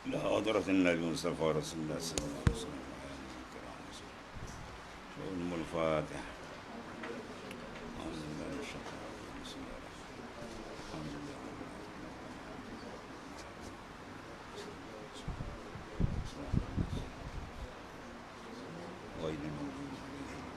لا حضرة النبي المصطفى رسول الله صلى الله عليه وسلم. أم الفاتحة. أعوذ بالله من الشيطان الرجيم. بسم الله الرحمن الرحيم. غير المغضوب عليهم.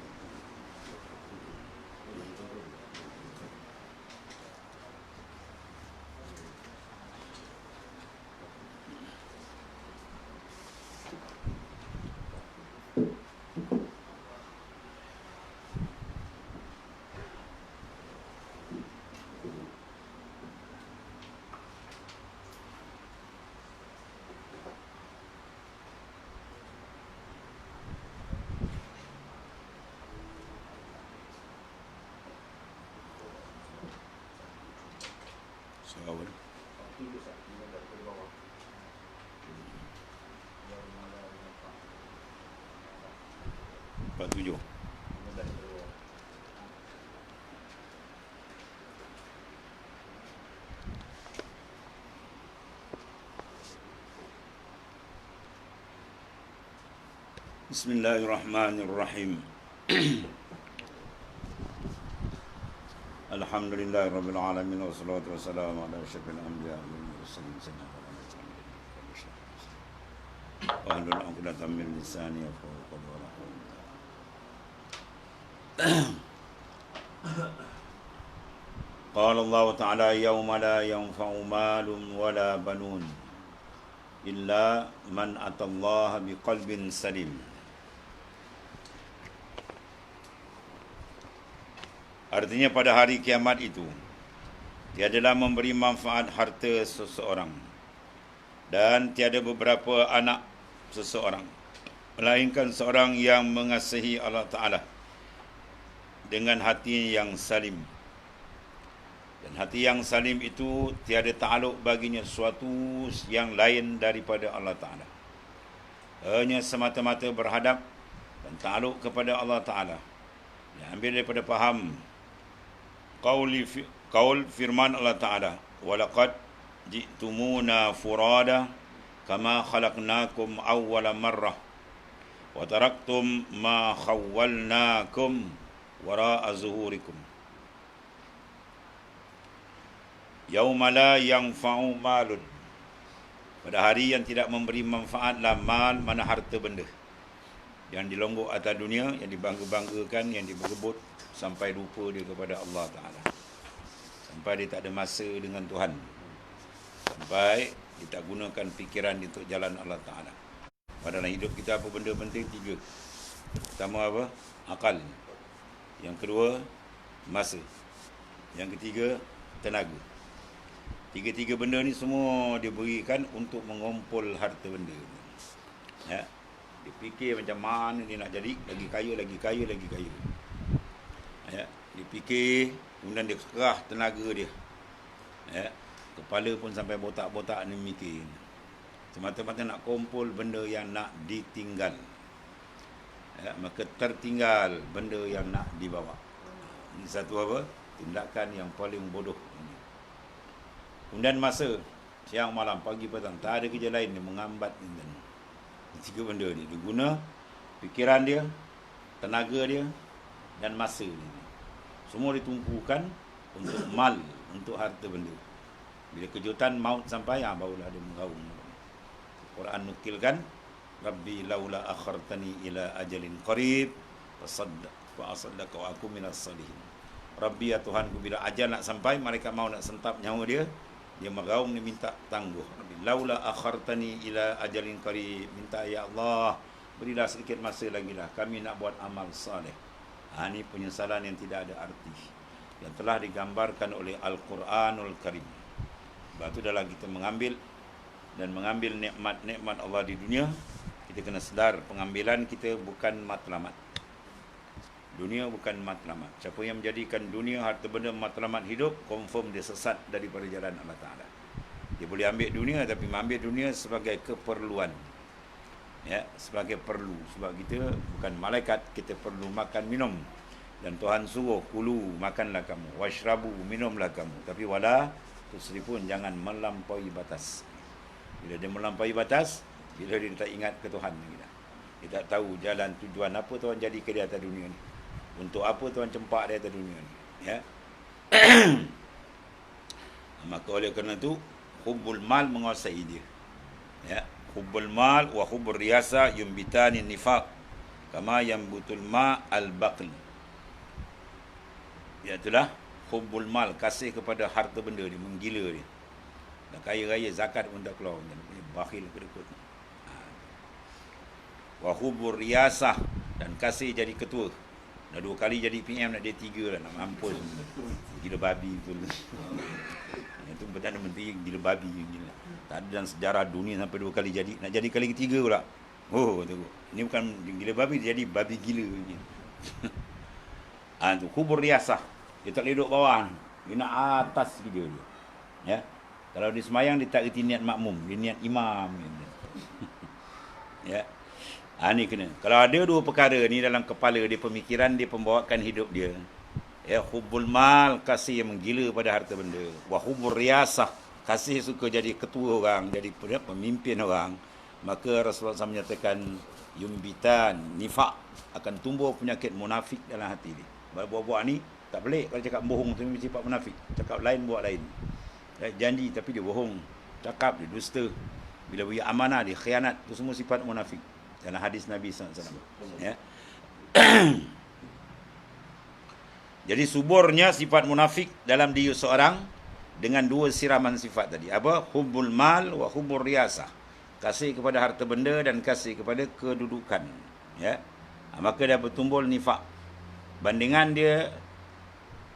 Sawal. 47. Bismillahirrahmanirrahim. Alhamdulillah Rabbil Alamin. Wassalatu wassalamu ala asyrafil anbiya wal mursalin sayyidina Muhammadin wa ala alihi uqdatan min lisani yafqahu qawli. Qala Allah Ta'ala yawma la yanfa'u malun wala banun illa man atallaha biqalbin salim. Artinya pada hari kiamat itu tiadalah memberi manfaat harta seseorang dan tiada beberapa anak seseorang melainkan seorang yang mengasihi Allah Ta'ala dengan hati yang salim. Dan hati yang salim itu tiada ta'aluk baginya sesuatu yang lain daripada Allah Ta'ala. Hanya semata-mata berhadap dan ta'aluk kepada Allah Ta'ala. Diambil daripada faham Qaul firman Allah Ta'ala, walaqad ji'tumuna furada kama khalaqnakum awwala marrah wa taraktum ma khawwalnakum wara'a zuhurikum yauma la yanfa'u malun. Pada hari yang tidak memberi manfaatlah mal, mana harta benda yang dilonggok atas dunia, yang dibangga-banggakan, yang diberebut sampai lupa dia kepada Allah Ta'ala. Sampai dia tak ada masa dengan Tuhan. Sampai dia tak gunakan fikiran dia untuk jalan Allah Ta'ala. Padahal hidup kita apa benda penting? 3. Pertama apa? Akal. Yang kedua, masa. Yang ketiga, tenaga. 3 benda ni semua dia berikan untuk mengumpul harta benda. Ya. Dia fikir macam mana dia nak jadi lagi kaya, lagi kaya, lagi kaya. Ya, dia fikir, kemudian dia kerah tenaga dia. Ya, kepala pun sampai botak-botak ni mikir. Semata-mata nak kumpul benda yang nak ditinggal. Ya, maka tertinggal benda yang nak dibawa. Ini satu apa? Tindakan yang paling bodoh. Kemudian masa, siang, malam, pagi, petang, tak ada kerja lain, dia mengambat. 3 benda ni. Dia guna fikiran dia, tenaga dia dan masa dia. Semua ditumpukan untuk mal, untuk harta benda. Bila kejutan maut sampai, barulah dia menggaung. Quran nukilkan, Rabbi laula akhartani ila ajalin qarib fa asaddaqa wa aku minas salihin. Rabbi, ya Tuhanku, bila ajal nak sampai, mereka mau nak sentap nyawa dia, dia meraung, dia minta tangguh. Rabbi laula akhartani ila ajalin qarib. Minta, ya Allah, berilah sedikit masa lagi lah, kami nak buat amal saleh. Ini penyesalan yang tidak ada arti, yang telah digambarkan oleh Al-Quranul Karim. Sebab itu dalam kita mengambil nikmat-nikmat Allah di dunia, kita kena sedar pengambilan kita bukan matlamat. Dunia bukan matlamat. Siapa yang menjadikan dunia, harta benda matlamat hidup, confirm dia sesat daripada jalan Allah Ta'ala. Dia boleh ambil dunia, tapi mengambil dunia sebagai keperluan. Ya, sebagai perlu. Sebab kita bukan malaikat, kita perlu makan minum. Dan Tuhan suruh, kulu, makanlah kamu, washrabu, minumlah kamu. Tapi wala tusrifun, jangan melampaui batas. Bila dia melampaui batas, bila dia tak ingat ke Tuhan kita. Dia tak tahu jalan tujuan apa Tuhan jadikan dia atas dunia ni. Untuk apa Tuhan cempak dia atas dunia ni. Ya. Maka oleh kerana itu, hubbul mal menguasai dia. Ya. Hubbul mal wa hubbur riyasa yumbitani nifaq kama yambutul ma al-baql. Iaitulah hubbul mal, kasih kepada harta benda dia, menggila dia. Dan kaya raya zakat pun tak keluar, dia punya bakhil kedekut. Wa hubbur riyasah, dan kasih jadi ketua. Dah 2 kali jadi PM, nak dia 3 lah, nak mampus. Gila babi betul. Itu Perdana Menteri gila babi gila. Tak ada dalam sejarah dunia sampai 2 kali jadi. Nak jadi kali ketiga pula. Oh, tengok. Ini bukan gila babi, jadi babi gila. Tu kubur riasah. Dia tak boleh duduk bawah. Dia nak atas video dia. Ya. Kalau dia semayang, dia tak reti niat makmum. Dia niat imam. Ya. Ni kena. Kalau ada 2 perkara ni dalam kepala dia, pemikiran dia, pembawakan hidup dia. Ya, hubbul mal, kasih yang menggila pada harta benda. Wa hubbur riasah, kasih suka jadi ketua orang, jadi pemimpin orang. Maka Rasulullah SAW menyatakan yumbitan nifaq, akan tumbuh penyakit munafik dalam hati dia. Buat-buat ni tak pelik kalau cakap bohong tu memang sifat munafik. Cakap lain buat lain. Janji tapi dia bohong. Cakap dia dusta. Bila beri amanah dia khianat. Itu semua sifat munafik dalam hadis Nabi SAW. Ya. Jadi suburnya sifat munafik dalam diri seorang dengan 2 siraman sifat tadi. Apa? Hubbul mal wa hubbur riyasah. Kasih kepada harta benda dan kasih kepada kedudukan. Ya. Maka dia bertumbul nifak. Bandingan dia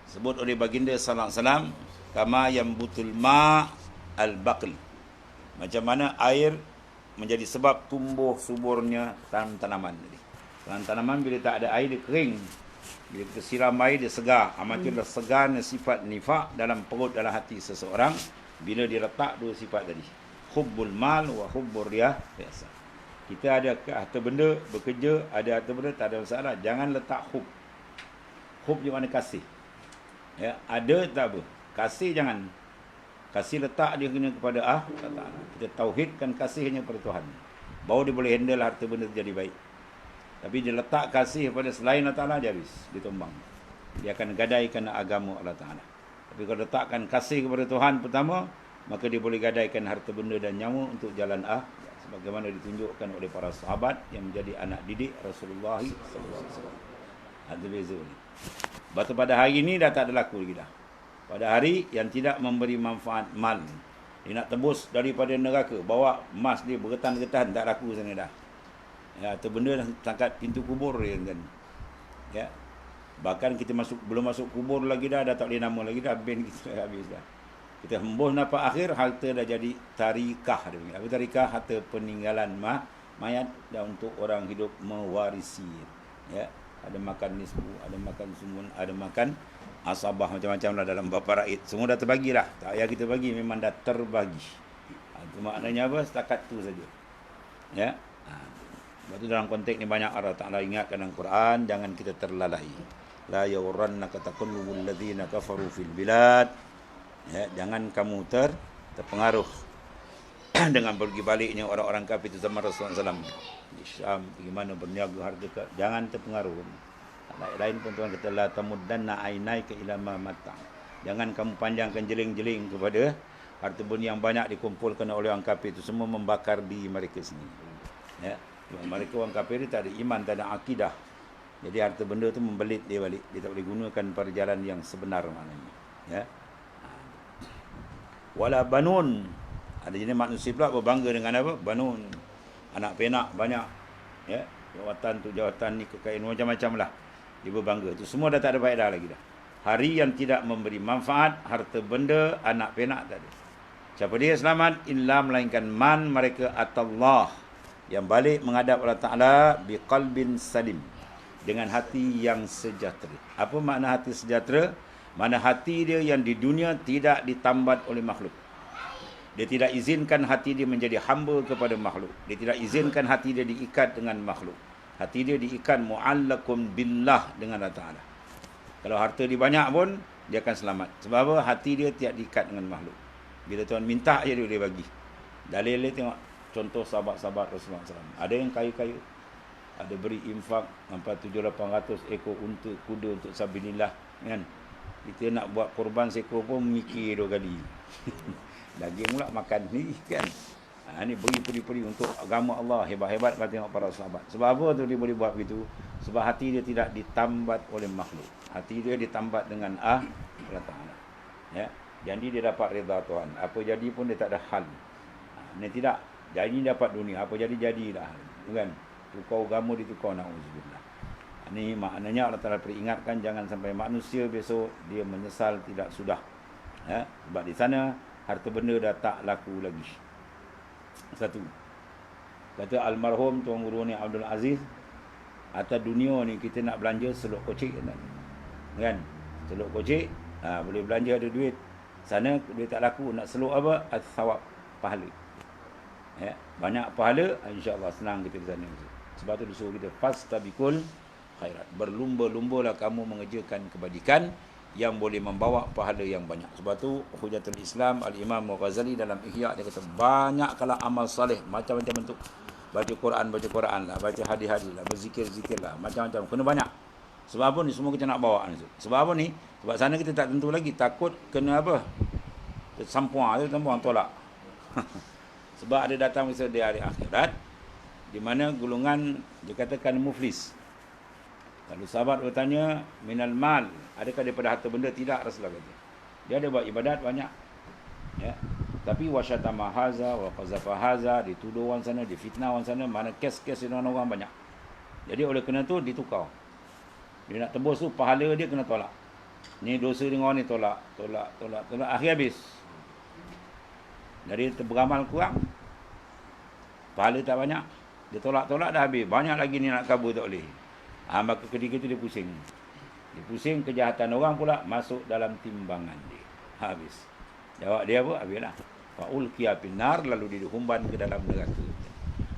sebut oleh baginda sallallahu alaihi wasallam, kama yambutul ma al-baql. Macam mana air menjadi sebab tumbuh suburnya tanaman tadi. Tanaman bila tak ada air dia kering. Bila kita siram air dia segar. Itulah segarnya sifat nifak dalam perut, dalam hati seseorang bila dia letak 2 sifat tadi. Hubbul mal wa hubbur riyasah. Kita ada harta benda, bekerja, ada harta benda, tak ada masalah. Jangan letak hub. Hub di mana kasih. Ya, ada tak apa. Kasih jangan. Kasih letak dia kena kepada Allah Ta'ala. Kita tauhidkan kasih hanya kepada Tuhan. Baru dia boleh handle harta benda jadi baik. Tapi dia letak kasih kepada selain Allah Ta'ala, dia habis. Dia tumbang. Dia akan gadaikan agama Allah Ta'ala. Tapi kalau letakkan kasih kepada Tuhan pertama, maka dia boleh gadaikan harta benda dan nyawa untuk jalan sebagaimana ditunjukkan oleh para sahabat yang menjadi anak didik Rasulullah SAW. Ada beza ni. Batu pada hari ini dah tak ada laku lagi dah. Pada hari yang tidak memberi manfaat mal. Dia nak tebus daripada neraka, bawa emas dia bergetan-getan, tak laku sana dah. Ya, atau benda dah tangkat pintu kubur dia kan. Ya. Bahkan kita belum masuk kubur lagi dah tak boleh nama lagi dah, ben kita habis dah. Kita hembus nafas akhir, harta dah jadi tarikah dia panggil. Apa tarikah? Harta peninggalan mayat dan untuk orang hidup mewarisi. Ya. Ada makan nisbu, ada makan sumun, ada makan asabah, macam-macam lah dalam bapa raid. Semua dah terbagi dah. Tak payah kita bagi, memang dah terbagi. Itu maknanya apa? Setakat tu saja. Ya. Sebab tu dalam konteks ni banyak Allah Ta'ala ingatkan dalam Quran, jangan kita terlalai. La yawrannaka taqallubul ladzina kafaru fil bilad. Ya, jangan kamu terpengaruh dengan pergi baliknya orang-orang kafir itu zaman Rasulullah SAW. Di Syam, bagaimana berniaga harga, jangan terpengaruh. Lain pun Tuhan kata, la tamuddanna ainaika ila ma mata'. Jangan kamu panjangkan jeling-jeling kepada harta benda yang banyak dikumpulkan oleh orang kafir itu, semua membakar diri mereka sendiri. Ya. Mereka orang kafir itu tak ada iman, tak ada akidah. Jadi harta benda itu membelit dia balik. Dia tak boleh gunakan pada jalan yang sebenar maknanya. Ya. Wala banun. Ada jenis manusia pula berbangga dengan apa? Banun. Anak penak banyak. Ya. Jawatan tu, jawatan ni, kekayaan macam-macam lah. Dia berbangga. Itu semua dah tak ada faedah lagi dah. Hari yang tidak memberi manfaat, harta benda, anak penak tak ada. Siapa dia selamat? Illa melainkan man mereka atallah, yang balik menghadap Allah Ta'ala biqalbin salim, dengan hati yang sejahtera. Apa makna hati sejahtera? Mana hati dia yang di dunia tidak ditambat oleh makhluk. Dia tidak izinkan hati dia menjadi hamba kepada makhluk. Dia tidak izinkan hati dia diikat dengan makhluk. Hati dia diikat mu'allaqun billah dengan Allah Ta'ala. Kalau harta dia banyak pun, dia akan selamat. Sebab apa? Hati dia tidak diikat dengan makhluk. Bila Tuhan minta, dia boleh bagi. Dalil tengok contoh sahabat-sahabat Rasulullah SAW. Ada yang kayu-kayu, ada beri infak sampai 700-800 ekor unta kuda untuk sabilillah, kan. Kita nak buat korban seekor pun mikir 2 kali. Daging pula makan ni, kan. Ni beri peri-peri untuk agama Allah. Hebat-hebat kalau tengok para sahabat. Sebab apa tu dia boleh buat begitu? Sebab hati dia tidak ditambat oleh makhluk. Hati dia ditambat dengan Allah Ta'ala. Ya. Jadi dia dapat redha Tuhan. Apa jadi pun dia tak ada hal. Ni tidak. Jadi dapat dunia. Apa jadilah. Kan? Tukar agama ditukar, na'udzubillah. Ini maknanya Allah Ta'ala peringatkan jangan sampai manusia besok dia menyesal tidak sudah. Ya? Sebab di sana harta benda dah tak laku lagi. Satu. Kata almarhum Tuan Guru ni Abdul Aziz, atas dunia ni kita nak belanja seluk kocik, kan? Seluk kocik, boleh belanja, ada duit. Sana duit tak laku, nak seluk apa? As-sawab, pahala. Ya, banyak pahala, insya-Allah senang kita di sana. Sebab tu disuruh kita fastabiqul khairat. Berlumba-lumbalah kamu mengerjakan kebajikan yang boleh membawa pahala yang banyak. Sebab tu Hujatul Islam Al-Imam Al-Ghazali dalam Ihya dia kata banyaklah amal saleh, macam-macam bentuk. Baca Quran lah, baca hadis-hadis lah, berzikir-zikir lah, macam-macam. Kena banyak. Sebab apa ni semua kita nak bawa ni. Sebab apa ni? Sebab sana kita tak tentu lagi, takut kena apa? Sampuan tu tempuan tolak. Sebab ada datang masa di hari akhirat di mana golongan dikatakan muflis. Lalu sahabat bertanya, minal mal, adakah daripada harta benda? Tidak, Rasulullah kata. Dia ada buat ibadat banyak. Ya. Tapi wasyatama haza wa qazafa haza, dituduh orang sana, difitnah orang sana, mana kes-kes orang banyak. Jadi oleh kerana tu ditukar. Dia nak tebus tu pahala dia kena tolak. Ni dosa dengan orang ni tolak. Akhir habis. Dari beramal kurang, pahala tak banyak. Dia tolak dah habis. Banyak lagi ni nak kabur tak boleh. Maka ketika itu dia pusing. Dia pusing, kejahatan orang pula masuk dalam timbangan dia. Habis. Jawab dia apa? Habislah. Fa'ulqiya finnar, lalu dihumban ke dalam neraka.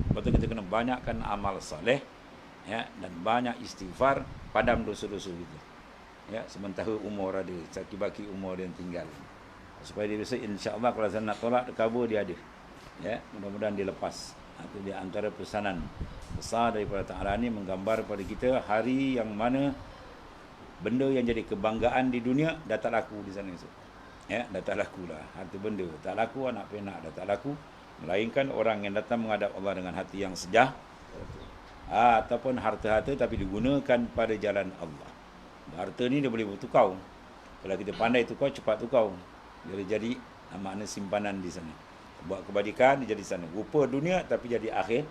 Lepas tu kita kena banyakkan amal soleh, ya, dan banyak istighfar, padam dosa-dosa kita. Ya, sementara umur ada, baki umur dia yang tinggal. Supaya dia bisa, insya-Allah kalau saya nak tolak kabur dia ada. Ya, mudah-mudahan dia lepas. Itu dia antara pesanan besar daripada Ta'ala ni, menggambar pada kita hari yang mana benda yang jadi kebanggaan di dunia dah tak laku di sana. Ya, dah tak laku lah. Harta benda tak laku, anak penak dah tak laku. Melainkan orang yang datang menghadap Allah dengan hati yang sejahtera, ataupun harta-harta tapi digunakan pada jalan Allah. Harta ni dia boleh bertukar. Kalau kita pandai tukar, cepat tukar. Dia jadi makna simpanan di sana. Buat kebajikan dia jadi sana. Rupa dunia tapi jadi akhirat.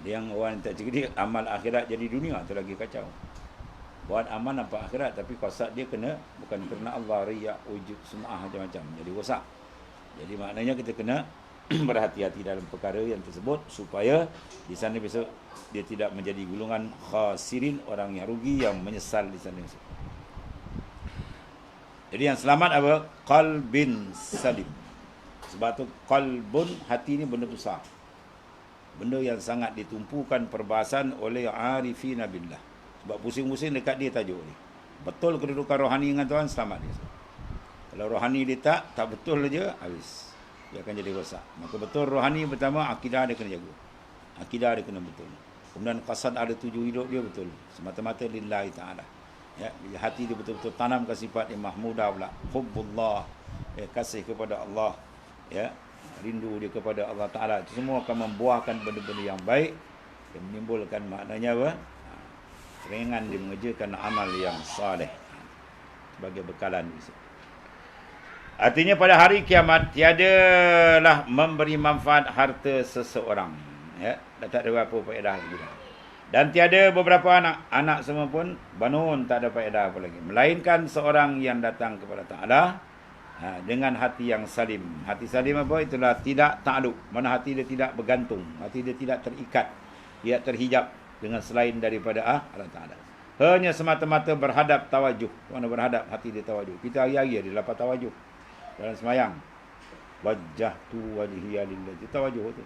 Dia yang orang tak cerdik, amal akhirat jadi dunia, tu lagi kacau. Buat amal nampak akhirat tapi qasad dia kena bukan kerana Allah, riya, ujub, sum'ah, macam-macam. Jadi rosak. Jadi maknanya kita kena berhati-hati dalam perkara yang tersebut supaya di sana besok dia tidak menjadi golongan khasirin, orang yang rugi, yang menyesal di sana. Jadi yang selamat apa? Qalbin salim. Sebab tu qalbun, hati ni benda besar. Benda yang sangat ditumpukan perbahasan oleh arifina billah. Sebab pusing-pusing dekat dia tajuk ni. Betul kedudukan rohani dengan Tuhan, selamat dia. Kalau rohani dia tak betul aja, habis. Dia akan jadi rosak. Maka betul rohani pertama, akidah dia kena jaga. Akidah dia kena betul. Kemudian qasad ada tuju hidup dia betul. Semata-mata lillahi ta'ala. Ya, hati dia betul-betul tanamkan sifat yang mahmudah pula. Hubbullah. Ya, kasih kepada Allah. Ya, rindu dia kepada Allah Ta'ala. Itu semua akan membuahkan benda-benda yang baik. Dan menimbulkan maknanya apa? Ringan dia mengerjakan amal yang saleh sebagai bekalan. Artinya pada hari kiamat tiadalah memberi manfaat harta seseorang, ya, tak ada apa faedah lagi. Dan tiada beberapa anak semua pun banun, tak ada faedah apa lagi, melainkan seorang yang datang kepada Ta'ala dengan hati yang salim. Hati salim apa? Itulah tidak ta'alluq, mana hati dia tidak bergantung, hati dia tidak terikat, tidak terhijab dengan selain daripada Allah Ta'ala. Hanya semata-mata berhadap tawajuh. Mana berhadap hati dia tawajuh. Kita hari-hari dia dapat tawajuh dalam semayang. Wajjahtu wajhiya lillahi. Tawajuh tu.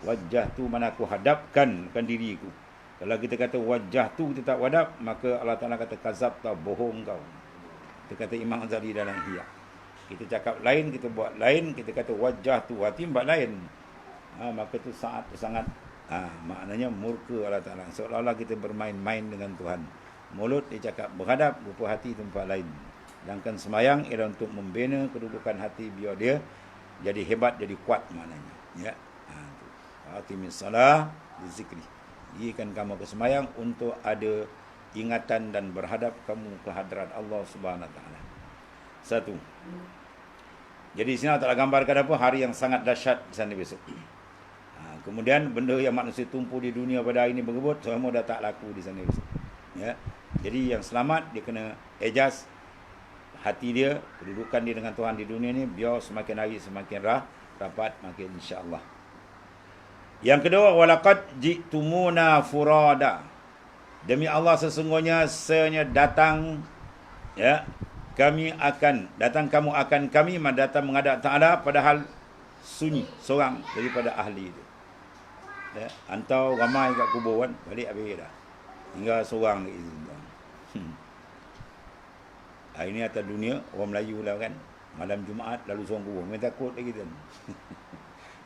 Wajjahtu, mana aku hadapkan diriku. Kalau kita kata wajjahtu kita tak hadap, maka Allah Ta'ala kata kazabta, bohong kau. Kita kata Imam Ghazali dalam Ihya. Kita cakap lain, kita buat lain, kita kata wajah tu hati buat lain. Maka tu sangat maknanya murka Allah Ta'ala. Seolah-olah kita bermain-main dengan Tuhan. Mulut dia cakap berhadap, rupa hati tempat lain. Sedangkan semayang ialah untuk membina kedudukan hati biar dia jadi hebat, jadi kuat maknanya. Ya. Atimis salah di zikri. Dirikan kamu ke semayang untuk ada ingatan dan berhadap kamu ke hadrat Allah Subhanahu Wa Ta'ala. Satu. Jadi di sini Allah Ta'ala gambarkan apa? Hari yang sangat dahsyat di sana besok. Kemudian benda yang manusia tumpu di dunia pada hari ini bergebut, semua dah tak laku di sana besok. Ya. Jadi yang selamat dia kena ejaz hati dia, kedudukan dia dengan Tuhan di dunia ni biar semakin hari semakin rapat, makin insya-Allah. Yang kedua, walaqad ji'tumuna furada. Demi Allah sesungguhnya datang ya, kamu akan kami datang menghadap Ta'ala padahal sunyi seorang daripada ahli itu. Ya, antau ramai kat kubur kan, balik habis dah. Tinggal seorang lagi. Hari ni atas dunia orang Melayu lah kan, malam Jumaat lalu seorang kubur, memang takut lagi tu.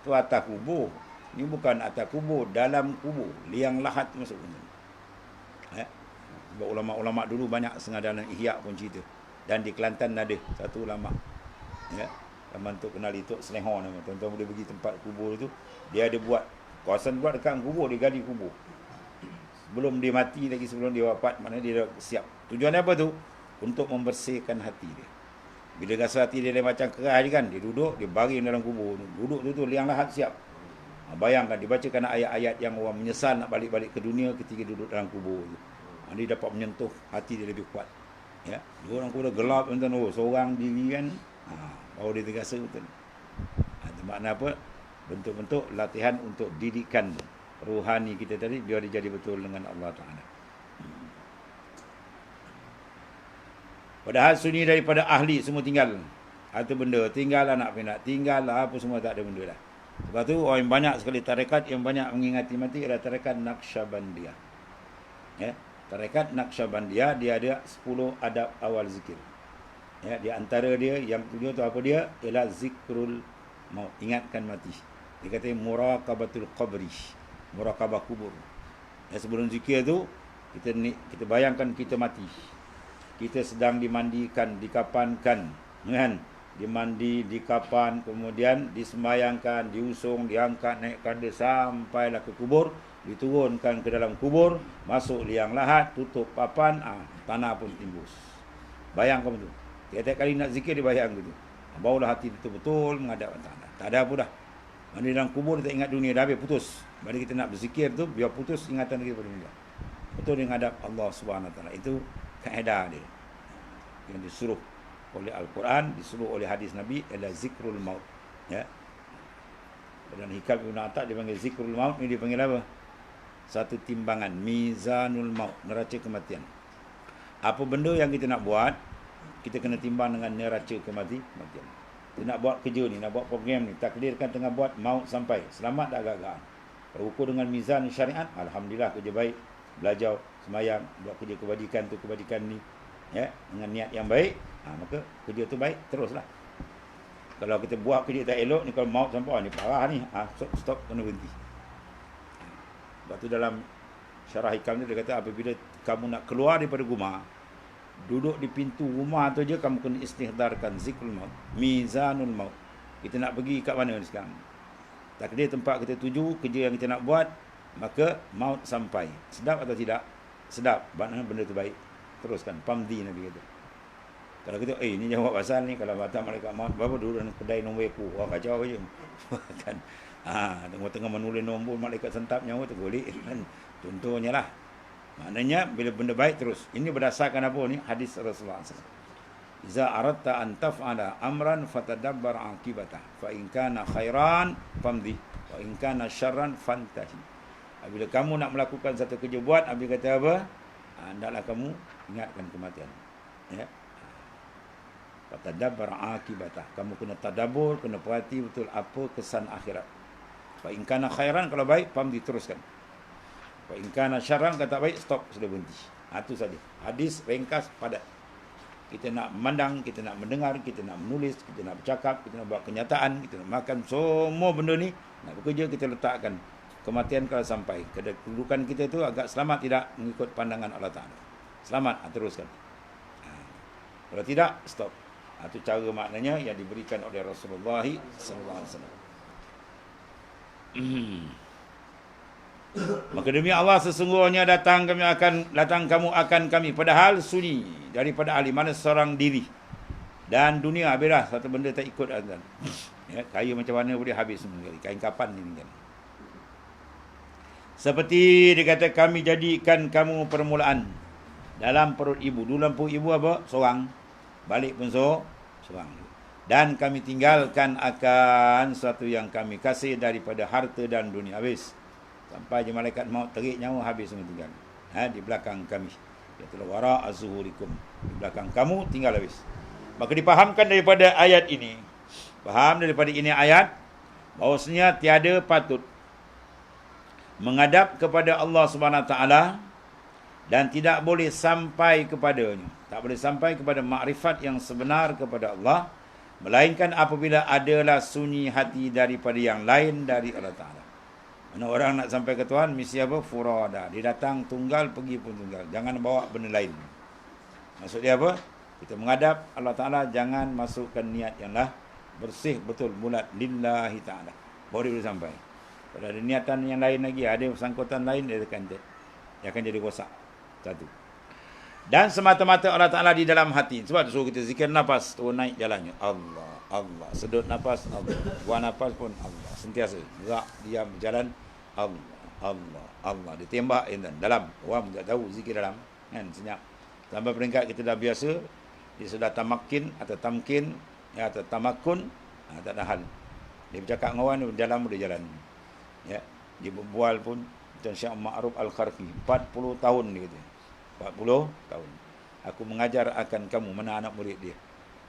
Tu atas kubur. Ni bukan atas kubur, dalam kubur, liang lahat masuk. Ya. Sebab ulama-ulama dulu banyak sengaja Ihya pun cerita. Dan di Kelantan ada satu ulama. Ya. Zaman tu kenal Tok Selehor nama. Tuan-tuan boleh pergi tempat kubur tu, dia ada buat kawasan buat dekat kubur, dia gali kubur. Sebelum dia mati lagi, sebelum dia wafat, maknanya dia dah siap. Tujuan apa tu? Untuk membersihkan hati dia. Bila rasa hati dia macam keras kan, dia duduk, dia baring dalam kubur. Duduk tu liang lahat siap. Bayangkan, dibacakan ayat-ayat yang orang menyesal nak balik-balik ke dunia ketika duduk dalam kubur tu. Dia dapat menyentuh hati dia lebih kuat. Ya, dia orang kubur gelap tuan-tuan, seorang diri kan, baru dia terasa betul. Itu makna apa? Bentuk-bentuk latihan untuk didikan rohani kita tadi biar dia jadi betul dengan Allah Ta'ala. Padahal sunyi daripada ahli semua tinggal. Atau benda tinggal anak pinak, tinggal apa semua tak ada benda dah. Sebab tu orang yang banyak sekali tarekat yang banyak mengingati mati adalah tarekat Naqsyabandiyah. Ya, tarekat Naqsyabandiyah dia ada 10 adab awal zikir. Ya, di antara dia yang kedua tu apa dia? Ialah zikrul maut, ingatkan mati. Dia kata muraqabatul qabri, muraqabah kubur. Ya, sebelum zikir tu kita bayangkan kita mati. Kita sedang dimandikan, dikapankan, kan? Dimandi, dikapan, kemudian disembayangkan, diusung, diangkat, naikkan dia sampailah ke kubur, diturunkan ke dalam kubur, masuk liang lahat, tutup papan, tanah pun timbus. Bayangkan tu. Tiap-tiap kali nak zikir dia bayang gitu. Barulah hati betul-betul menghadap tanah. Tak ada apa dah. Mana dalam kubur dia tak ingat dunia, dah habis putus. Bila kita nak berzikir tu, biar putus ingatan lagi pada dunia. Betul dia menghadap Allah Subhanahu Wa Ta'ala. Itu kaedah dia. Yang disuruh oleh Al-Quran, disuruh oleh hadis Nabi adalah zikrul maut. Ya. Dan Hikam Ibn Atak dia panggil zikrul maut ni, dia panggil apa? Satu timbangan, mizanul maut, neraca kematian. Apa benda yang kita nak buat, kita kena timbang dengan neraca kematian. Kita nak buat kerja ni, nak buat program ni, takdirkan tengah buat, maut sampai, selamat tak agak-agak. Berukur dengan mizan syariat, alhamdulillah kerja baik, belajar, semayang, buat kerja kebajikan tu, kebajikan ni, ya, dengan niat yang baik, maka kerja tu baik, teruslah. Kalau kita buat kerja tak elok ni, kalau maut sampai, ni parah ni, stop, kena berhenti. Sebab tu dalam syarah Hikam ni dia kata, apabila kamu nak keluar daripada rumah, duduk di pintu rumah tu je kamu kena istihdarkan zikrul maut, mizanul maut. Kita nak pergi kat mana ni sekarang? Takdir tempat kita tuju, kerja yang kita nak buat, maka maut sampai. Sedap atau tidak? Sedap. Maknanya benda tu baik. Teruskan. Pamdi Nabi kata. Kalau kita, ni jawab pasal ni, kalau datang malaikat maut, berapa dulu dalam kedai nombor aku? Wah, kacau je. Kan? Tengah-tengah menulis nombor, malaikat sentap nyawa tu boleh. Kan? Contohnya lah. Maknanya, bila benda baik terus. Ini berdasarkan apa ni? Hadis Rasulullah SAW. Iza aradta an taf'ala amran fatadabbar aqibata. Fa in kana khairan famdi. Wa in kana syarran fantahi. Bila kamu nak melakukan satu kerja buat, Nabi kata apa? Hendaklah kamu ingatkan kematian. Ya. Fatadabbar aqibata. Kamu kena tadabbur, kena perhati betul apa kesan akhirat. Fa in kana khairan, kalau baik famdi, teruskan. Fa in kana syarran, kata baik, stop, sudah berhenti. Itu saja. Hadis ringkas padat. kita nak memandang, kita nak mendengar, kita nak menulis, kita nak bercakap, kita nak buat kenyataan, kita nak makan, semua benda ni nak bekerja, kita letakkan. Kematian kalau sampai, kedudukan kita tu agak selamat tidak mengikut pandangan Allah Ta'ala. Selamat, teruskan. Kalau tidak, stop. Itu cara maknanya yang diberikan oleh Rasulullah SAW. Maka demi Allah, sesungguhnya datang kamu akan kami padahal sunyi daripada ahli mana seorang diri dan dunia habislah, satu benda tak ikut azan. Ya, kaya macam mana boleh habis sekali. Kain kapan ni kan. Seperti dikata kami jadikan kamu permulaan dalam perut ibu. Dulu dalam perut ibu apa? Seorang. Balik pun seorang. Dan kami tinggalkan akan sesuatu yang kami kasih daripada harta dan dunia. Habis. Sampai je malaikat maut terik nyawa, habis semua tinggal. Di belakang kami. Iaitu wara az-zuhurikum. Di belakang kamu tinggal habis. Maka dipahamkan daripada ayat ini. Faham daripada ini ayat bahawasanya tiada patut menghadap kepada Allah Subhanahu Wa Taala dan tidak boleh sampai kepadanya. Tak boleh sampai kepada makrifat yang sebenar kepada Allah, melainkan apabila adalah sunyi hati daripada yang lain dari Allah Ta'ala. Mana orang nak sampai ke Tuhan, mesti apa? Furada. Dia datang tunggal, pergi pun tunggal. Jangan bawa benda lain. Maksud dia apa? Kita menghadap Allah Ta'ala, jangan masukkan niat yang lah bersih, betul, bulat, lillahi ta'ala. Baru dia boleh sampai. Kalau ada niatan yang lain lagi, ada sangkutan lain, dia akan jadi rosak. Satu. Dan semata-mata Allah Ta'ala di dalam hati. Sebab tu suruh kita zikir nafas, turun naik jalannya. Allah, Allah. Sedut nafas, Allah. Buang nafas pun Allah. Sentiasa. Gerak, diam, berjalan. Allah, Allah, Allah. Dia tembak dalam. Orang tak tahu zikir dalam. Kan, senyap. Sampai peringkat kita dah biasa, dia sudah tamakin atau tamkin, atau tamakun, tak ada hal. Dia bercakap dengan orang, dia dalam, dia jalan. Ya, dia berbual pun. Macam Syekh Ma'ruf Al-Kharfi, 40 tahun dia kata. 40 tahun. Aku mengajar akan kamu, mana anak murid dia.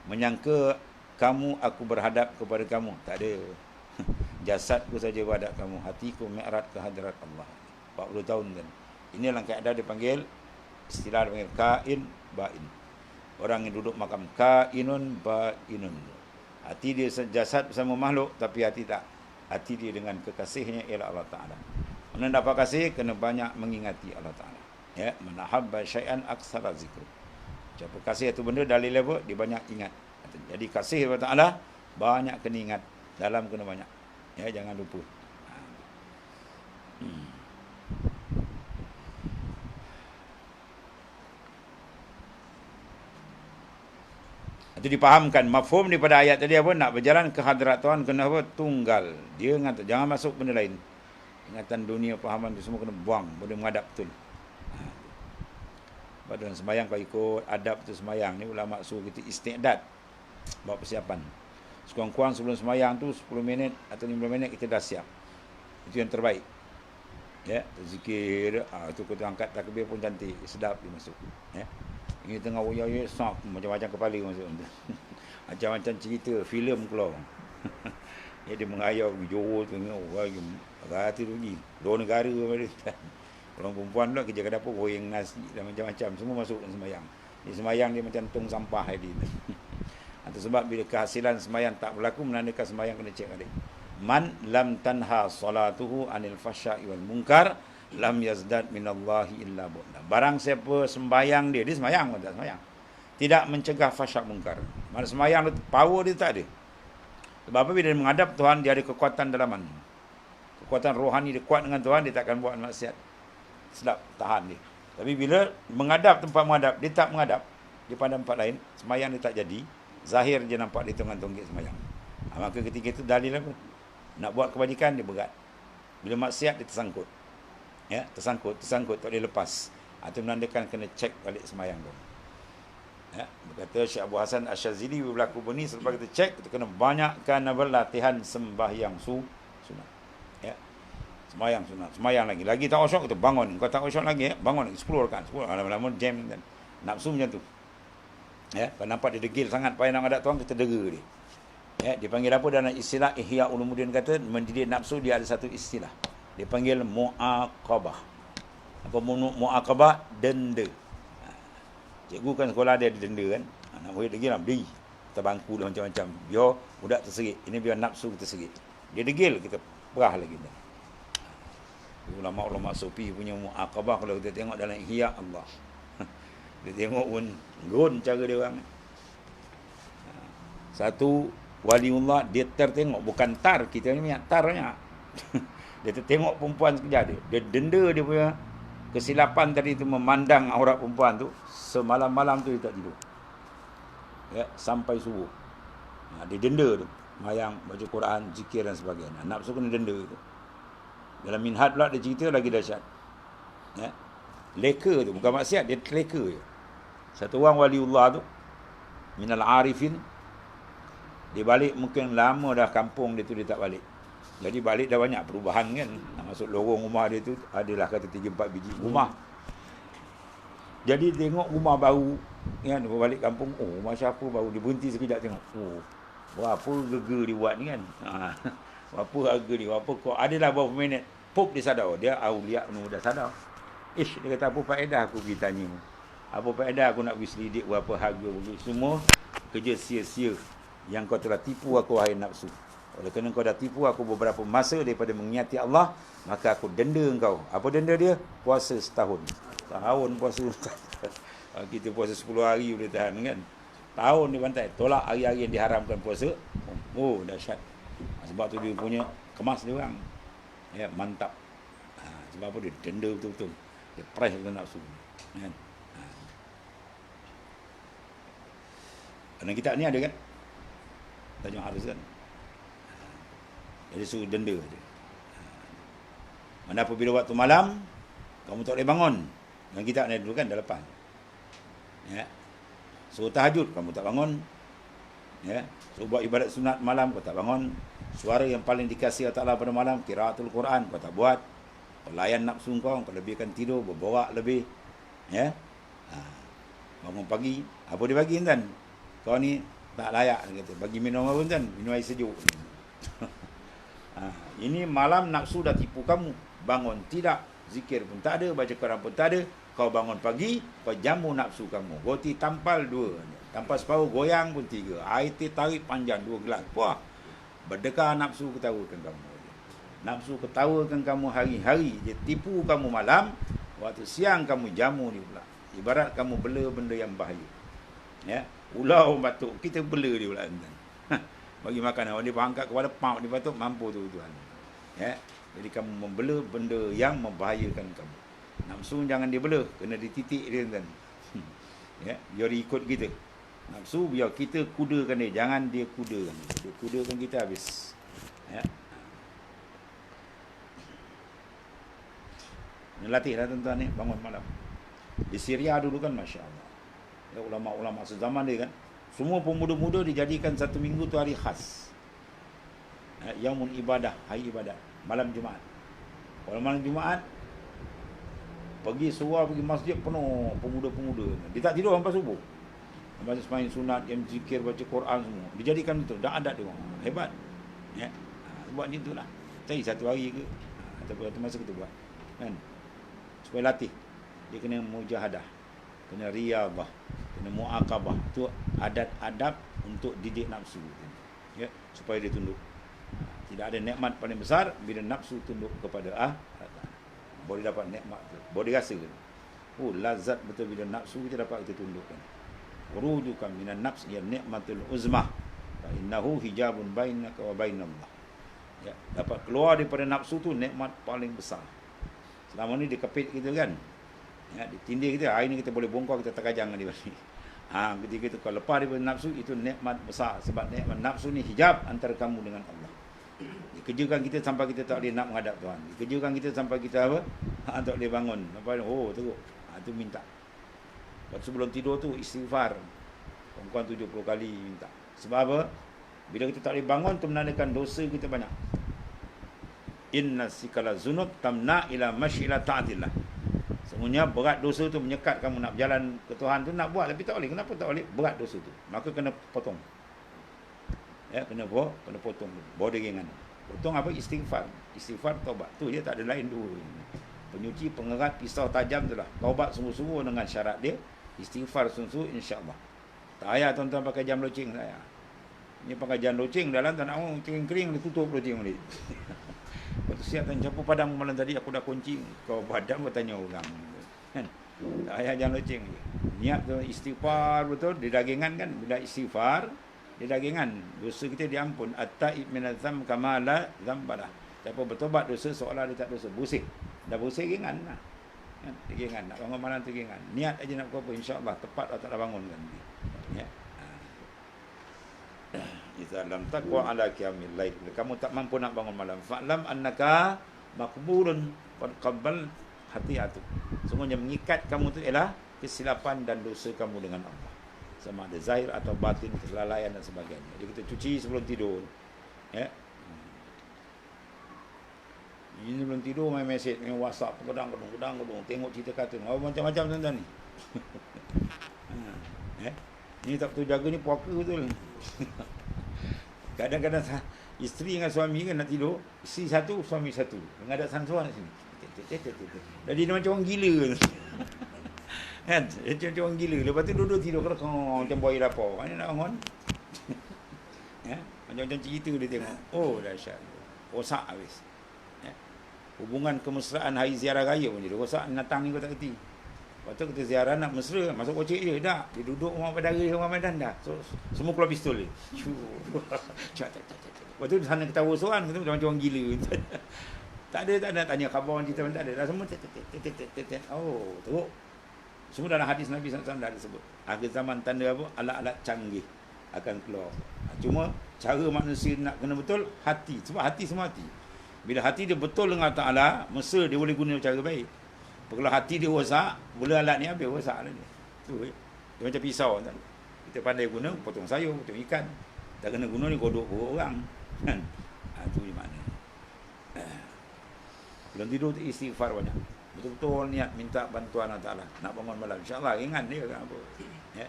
Menyangka kamu, aku berhadap kepada kamu. Tak ada. Jasadku saja berhadap kamu. Hatiku mi'rad ke hadrat Allah. 40 tahun kan. Ini dalam kaedah dipanggil, istilah dipanggil kain bain. Orang yang duduk makam kainun bainun. Hati dia jasad bersama makhluk, tapi hati tak. Hati dia dengan kekasihnya ialah Allah Ta'ala. Mana dapat kasih, kena banyak mengingati Allah Ta'ala. Ya, man ahabba syai'an aksara zikru. Siapa kasih satu benda, dalil apa? Dia banyak ingat. Jadi kasih Allah Ta'ala banyak kena ingat, dalam kena banyak. Ya, jangan lupa. Itu dipahamkan mafhum daripada ayat tadi apa? Nak berjalan ke hadrat Tuhan kena apa? Tunggal. Dia ingat, jangan masuk benda lain. Ingatan dunia, pahaman itu semua kena buang, boleh menghadap betul. Pada sembahyang kau ikut adab tu sembahyang ni, ulama suruh kita istiqdad, buat persiapan. Sekurang-kurang sebelum sembahyang tu 10 minit atau 15 minit kita dah siap. Itu yang terbaik. Ya, zikir, tu kita angkat takbir pun cantik, sedap dia masuk. Ya. Ini tengah oya-oya sok macam-macam kepala masuk. Macam-macam cerita filem keluar. Ya, dia mengayau pergi Johor tengok orang hati rugi. 2 negara pada. Orang perempuan pula kerja ke dapur, goreng nasi dan macam-macam. Semua masuk dalam sembahyang. Di sembahyang dia macam tong sampah tadi. Itu sebab bila kehasilan sembahyang tak berlaku, menandakan sembahyang kena cek balik. Man lam tanha salatuhu anil fahsya'i wal munkar lam yazdad minallahi illa bu'da. Barang siapa sembahyang dia sembahyang pun tak sembahyang, tidak mencegah fahsyak munkar. Mana sembahyang power dia tak ada. Sebab apa? Bila dia menghadap Tuhan, dia ada kekuatan dalaman. Kekuatan rohani dia kuat dengan Tuhan, dia tak akan buat maksiat. Sedap, tahan dia. Tapi bila menghadap tempat menghadap, dia tak menghadap, dia pada tempat lain, sembahyang dia tak jadi. Zahir je nampak dia tongkat-tongkat sembahyang. Maka ketika itu dalil apa? Nak buat kebajikan dia berat. Bila maksiat dia tersangkut. Ya, tersangkut, tak boleh lepas. Itu menandakan kena cek balik sembahyang tu. Ya, berkata Syekh Abu Hasan Asy-Syadzili berlaku begini, selepas kita cek, kita kena banyakkan latihan sembahyang sunat. Ya. Sembahyang sunat, sembahyang lagi tak khusyuk kita bangun. Kau tak khusyuk lagi, bangun lagi 10 rakaat, 10. Lama-lama jam kan. Nafsu macam tu. Ya, kalau nampak dia degil sangat payah nak hadap Tuhan, kita dera dia. Ya, dipanggil apa dalam istilah Ihya Ulumuddin, kata mendidik nafsu dia ada satu istilah. Dia panggil muaqabah. Apa muaqabah? Denda. Cikgu kan sekolah dia ada denda kan. Nak murid lagi lah, beri. Kita bangku dah macam-macam. Biar budak terserit. Ini biar nafsu terserit. Dia degil, kita perah lagi dah. Ulama-ulama sufi punya muaqabah kalau kita tengok dalam Ihya Allah. Dia tengok pun gerun cara dia orang. Satu waliullah dia tertengok, bukan tar kita ni banyak tarnya. Dia tertengok perempuan sekejap dia denda dia punya kesilapan tadi tu memandang aurat perempuan tu, semalam-malam tu dia tak tidur. Ya, sampai subuh. Dia denda tu, mayang, baca Quran, zikir dan sebagainya. Nafsu kena denda tu. Dalam Minhaj pula dia cerita lagi dahsyat. Ya. Leka tu bukan maksiat, dia leka je. Satu orang waliullah tu minal arifin, dia balik mungkin lama dah kampung dia tu dia tak balik. Jadi balik dah banyak perubahan kan. Nak masuk lorong rumah dia tu adalah kata 3-4 biji rumah. Jadi tengok rumah baru kan, balik kampung, oh rumah siapa baru, dia berhenti sekejap tengok. Oh, berapa gega dia buat ni kan. Berapa harga dia, berapa kau. Adalah berapa minit pop dia sadar, dia aulia nu dah sadar. Ish, dia kata apa faedah aku pergi tanya. Apa faedah aku nak pergi selidik berapa harga begitu. Semua kerja sia-sia yang kau telah tipu aku wahai nafsu. Oleh kerana kau dah tipu aku beberapa masa daripada mengingati Allah, maka aku denda engkau. Apa denda dia? Puasa setahun. Tahun puasa. Kita puasa 10 hari boleh tahan kan. Tahun dia bantai. Tolak hari-hari yang diharamkan puasa. Oh, dahsyat. Sebab tu dia punya kemas dia orang. Ya, mantap. Sebab apa dia denda betul-betul. Dia price betul nafsu. Kan? Dalam kitab ni ada kan? Tajam harus kan? Jadi suruh denda je. Mana apabila waktu malam kamu tak boleh bangun. Yang kita ni dulu kan dah lepas. Ya. Suruh tahajud kamu tak bangun. Ya. Suruh buat ibadat sunat malam kau tak bangun. Suara yang paling dikasihi Allah Taala pada malam qiraatul Quran kau tak buat. Pelayan nafsu kau lebihkan tidur, berborak lebih. Ya. Bangun pagi, apa dia bagi kan? Kau ni tak layak dia kata. Bagi minum apa kan? Minum air sejuk. Ini malam nafsu dah tipu kamu. Bangun tidak, zikir pun tak ada, baca Quran pun tak ada. Kau bangun pagi, kau jamu nafsu kamu. Roti tampal 2, tampal separuh, goyang pun 3. Air teh tarik panjang 2 gelas. Wah, berdekah nafsu ketawakan kamu. Nafsu ketawakan kamu hari-hari. Dia tipu kamu malam. Waktu siang kamu jamu dia pula. Ibarat kamu bela benda yang bahaya. Ya, ular batuk, kita bela dia pula. Bagi makan awak dia berangkat kepada pau dia batuk, mampu tu tuan. Ya. Jadi kamu membela benda yang membahayakan kamu. Nafsu jangan dibela, kena dititik dia tuan. Ya, biar dia ikut kita. Nafsu biar kita kudakan dia, jangan dia kudakan. Dia kudakan kita habis. Ya. Ini latihlah tuan-tuan ni bangun malam. Di Syria dulu kan masya-Allah. Ya, ulama-ulama sezaman dia kan, semua pemuda-muda dijadikan satu minggu tu hari khas. Yaumun ibadah, hari ibadat, malam Jumaat. Kalau malam Jumaat, pergi surau, pergi masjid penuh pemuda-pemuda. Dia tak tidur sampai subuh. Baca semain sunat, yang zikir, baca Quran semua. Dijadikan itu, dah adat dia orang. Hebat. Ya. Buat macam itulah. Cari satu hari ke, ataupun satu masa kita buat. Kan? Supaya latih. Dia kena mujahadah, kena riyadhah, kena muaqabah. Itu adat-adab untuk didik nafsu. Ya, supaya dia tunduk. Tidak ada nikmat paling besar bila nafsu tunduk kepada boleh dapat nikmat tu. Boleh rasa. Oh, lazat betul bila nafsu kita dapat kita tundukkan. Urujuka minan nafs ya nikmatul uzmah. Fa innahu hijabun bainaka wa bainallah. Ya, dapat keluar daripada nafsu tu nikmat paling besar. Selama ni dia kepit kita kan. Ya, ditindih kita, hari ni kita boleh bongkar, kita terkajang dia balik. Ketika itu kalau lepas daripada nafsu, itu nikmat besar. Sebab nikmat nafsu ni hijab antara kamu dengan Allah. Dikejukan kita sampai kita tak boleh nak menghadap Tuhan. Dikejukan kita sampai kita apa? Tak boleh bangun. Oh, teruk. Itu minta. Waktu sebelum tidur tu istighfar. Perempuan 70 kali minta. Sebab apa? Bila kita tak boleh bangun, tu menandakan dosa kita banyak. Inna sikala zunub tamna ila masyila ta'atillah. Semuanya berat dosa tu menyekat kamu nak berjalan ke Tuhan tu, nak buat tapi tak boleh. Kenapa tak boleh? Berat dosa tu. Maka kena potong. Ya, kena potong. Bawa ringan. Potong apa? Istighfar. Istighfar, taubat. Tu dia tak ada lain dua. Penyuci, pengerat, pisau tajam tu lah. Taubat sungguh-sungguh dengan syarat dia. Istighfar sungguh-sungguh, insya-Allah. Tak payah tuan-tuan pakai jam loceng, tak payah. Ini pakai jam loceng dalam tak nak orang kering-kering, dia tutup loceng balik. Lepas tu siap tanya, siapa padang malam tadi aku dah kunci. Kau padang, kau tanya orang. Kan? Tak payah jam loceng je. Niat tu istighfar betul, di dagingan kan. Bila istighfar, di dagingan. Dosa kita diampun. At-ta'ib minazam kamala zambalah. Siapa bertobat dosa seolah dia tak dosa. Bersih. Dah bersih ringan lah. Kan? Ringan. Nak bangun malam tu ringan. Niat aja nak apa, insyaAllah. Tepat Allah tak bangunkan. Ya. Idza lam taqwa ala qiyamil lail. Kamu tak mampu nak bangun malam. Fa'lam annaka maqbulun qad qabbal hatiatu. Sungguhnya mengikat kamu tu ialah kesilapan dan dosa kamu dengan Allah. Sama ada zahir atau batin, kelalaian dan sebagainya. Jadi kita cuci sebelum tidur. Ya. Ini sebelum tidur main mesej, main WhatsApp, gedang, tengok cerita kartun. Oh, macam-macam tuan-tuan ni. Ini tak betul jaga ni puaka betul. Kadang-kadang isteri dengan suami kan nak tidur, isteri satu, suami satu. Menghadap sansuan sini. Jadi dia macam orang gila. Kan? Dia macam orang gila. Lepas tu duduk tidur macam buaya lapar. Mana nak bangun? Ya? Macam-macam cerita dia tengok. Oh, dahsyat. Rosak habis. Ya? Hubungan kemesraan hari ziarah raya pun dia rosak. Natang ni kau tak kerti. Lepas tu kita ziarah nak mesra, masuk kocik je, dah. Dia duduk rumah pedara, rumah Medan dah. So, semua keluar pistol dia. Lepas tu sana ketawa seorang, macam orang gila. Tak ada tanya khabar orang cerita, tak ada. Dah semua oh, teruk. Semua dalam hadis Nabi SAW dah disebut. Akhir zaman tanda apa? Alat-alat canggih akan keluar. Cuma cara manusia nak kena betul, hati. Sebab hati semua hati. Bila hati dia betul dengan Allah Ta'ala, mesti dia boleh guna cara baik. Kalau hati dia rosak, boleh alat ni habis rosak lah dia. Tu, dia macam pisau kan. Kita pandai guna, potong sayur, potong ikan. Tak kena guna ni kodok orang. Kan? Itu di mana. Belum tidur tu istighfar banyak. Betul-betul niat minta bantuan Allah Ta'ala. Nak bangun malam. InsyaAllah ringan dia kan apa. Ya.